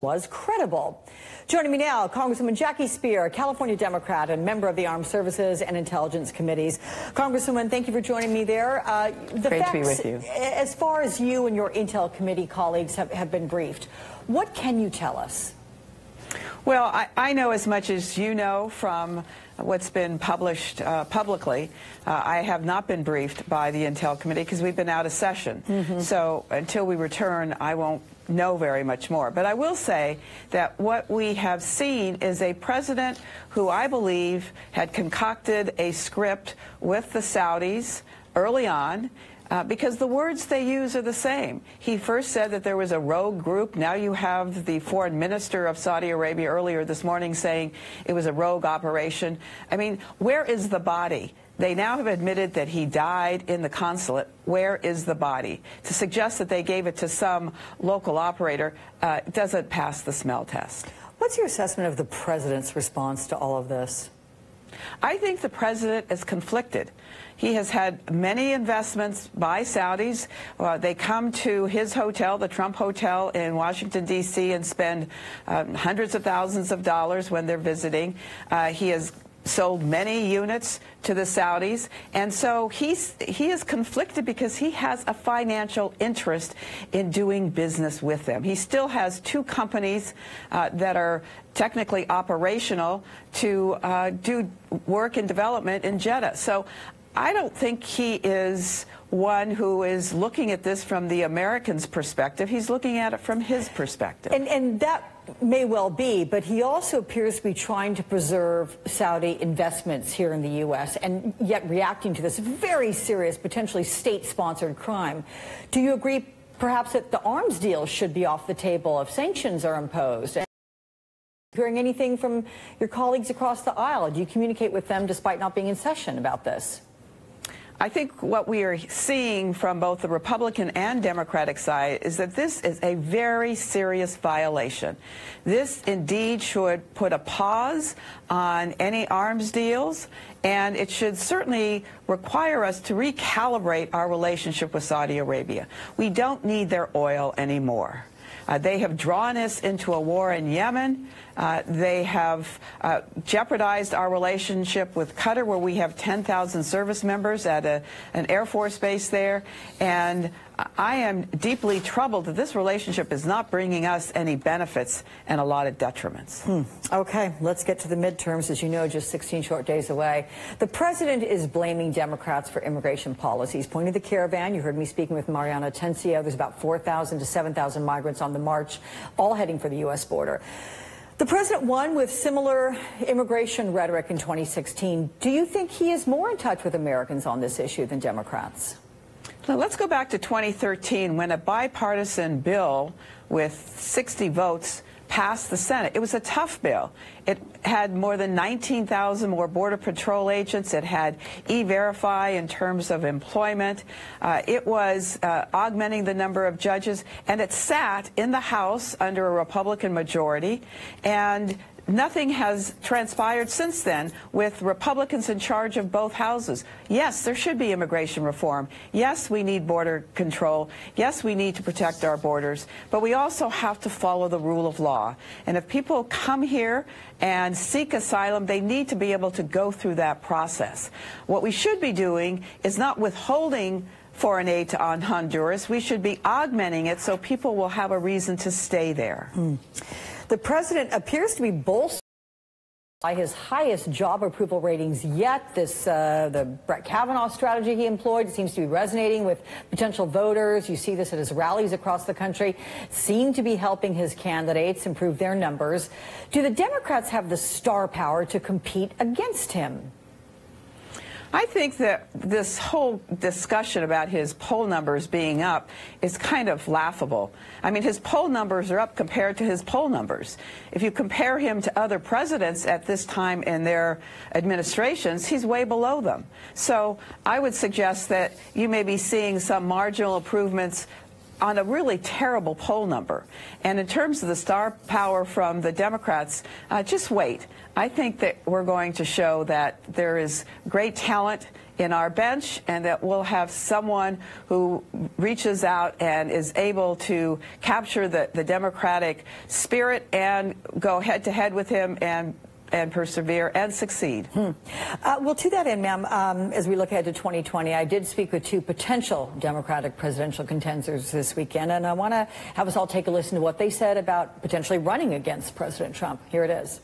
was credible. Joining me now, Congresswoman Jackie Speier, a California Democrat and member of the Armed Services and Intelligence Committees. Congresswoman, thank you for joining me there. Great to be with you. As far as you and your Intel Committee colleagues have been briefed, what can you tell us? Well, I know as much as you know from what's been published publicly. I have not been briefed by the Intel Committee because we've been out of session. So until we return, I won't know very much more. But I will say that what we have seen is a president who I believe had concocted a script with the Saudis early on, because the words they use are the same. He first said that there was a rogue group. Now you have the foreign minister of Saudi Arabia earlier this morning saying it was a rogue operation. I mean, where is the body? They now have admitted that he died in the consulate. Where is the body? To suggest that they gave it to some local operator doesn't pass the smell test. What's your assessment of the president's response to all of this? I think the president is conflicted. He has had many investments by Saudis. They come to his hotel, the Trump Hotel in Washington, D.C., and spend hundreds of thousands of dollars when they're visiting. He has sold many units to the Saudis, and so he is conflicted because he has a financial interest in doing business with them. He still has two companies that are technically operational to do work and development in Jeddah. So I don't think he is one who is looking at this from the Americans' perspective. He's looking at it from his perspective. And that may well be, but he also appears to be trying to preserve Saudi investments here in the U.S. and yet reacting to this very serious, potentially state-sponsored crime. Do you agree perhaps that the arms deal should be off the table if sanctions are imposed? And hearing anything from your colleagues across the aisle? Do you communicate with them despite not being in session about this? I think what we are seeing from both the Republican and Democratic side is that this is a very serious violation. This indeed should put a pause on any arms deals, and it should certainly require us to recalibrate our relationship with Saudi Arabia. We don't need their oil anymore. They have drawn us into a war in Yemen. They have jeopardized our relationship with Qatar, where we have 10,000 service members at an Air Force base there. And I am deeply troubled that this relationship is not bringing us any benefits and a lot of detriments. Okay, let's get to the midterms. As you know, just 16 short days away. The president is blaming Democrats for immigration policies, pointing to the caravan. You heard me speaking with Mariana Atencio. There's about 4,000 to 7,000 migrants on the march, all heading for the U.S. border. The president won with similar immigration rhetoric in 2016. Do you think he is more in touch with Americans on this issue than Democrats? Now, let's go back to 2013 when a bipartisan bill with 60 votes passed the Senate. It was a tough bill. It had more than 19,000 more Border Patrol agents. It had E-Verify in terms of employment. It was augmenting the number of judges, and it sat in the House under a Republican majority, and nothing has transpired since then with Republicans in charge of both houses. Yes, there should be immigration reform. Yes, we need border control. Yes, we need to protect our borders. But we also have to follow the rule of law. And if people come here and seek asylum, they need to be able to go through that process. What we should be doing is not withholding foreign aid to Honduras. We should be augmenting it so people will have a reason to stay there. The president appears to be bolstered by his highest job approval ratings yet. The Brett Kavanaugh strategy he employed seems to be resonating with potential voters. You see this at his rallies across the country. Seem to be helping his candidates improve their numbers. Do the Democrats have the star power to compete against him? I think that this whole discussion about his poll numbers being up is kind of laughable. I mean, his poll numbers are up compared to his poll numbers. If you compare him to other presidents at this time in their administrations, he's way below them. So I would suggest that you may be seeing some marginal improvements on a really terrible poll number. And in terms of the star power from the Democrats, just wait. I think that we're going to show that there is great talent in our bench, and that we'll have someone who reaches out and is able to capture the Democratic spirit and go head-to-head with him and persevere and succeed. Well, to that end, ma'am, as we look ahead to 2020, I did speak with two potential Democratic presidential contenders this weekend, and I want to have us all take a listen to what they said about potentially running against President Trump. Here it is.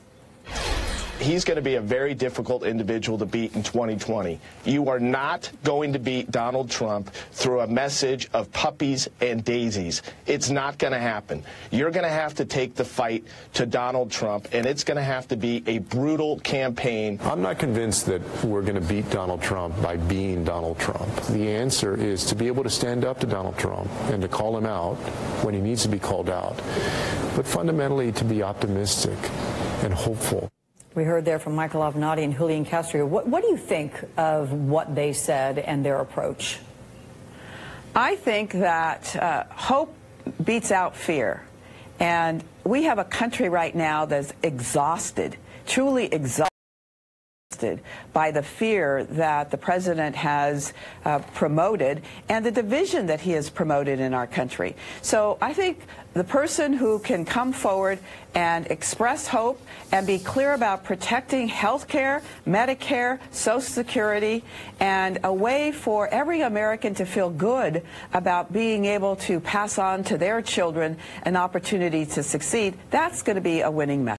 He's going to be a very difficult individual to beat in 2020. You are not going to beat Donald Trump through a message of puppies and daisies. It's not going to happen. You're going to have to take the fight to Donald Trump, and it's going to have to be a brutal campaign. I'm not convinced that we're going to beat Donald Trump by being Donald Trump. The answer is to be able to stand up to Donald Trump and to call him out when he needs to be called out, but fundamentally to be optimistic and hopeful. We heard there from Michael Avenatti and Julian Castro. What do you think of what they said and their approach? I think that hope beats out fear. And we have a country right now that's exhausted, truly exhausted by the fear that the president has promoted and the division that he has promoted in our country. So I think the person who can come forward and express hope and be clear about protecting health care, Medicare, Social Security, and a way for every American to feel good about being able to pass on to their children an opportunity to succeed, that's going to be a winning message.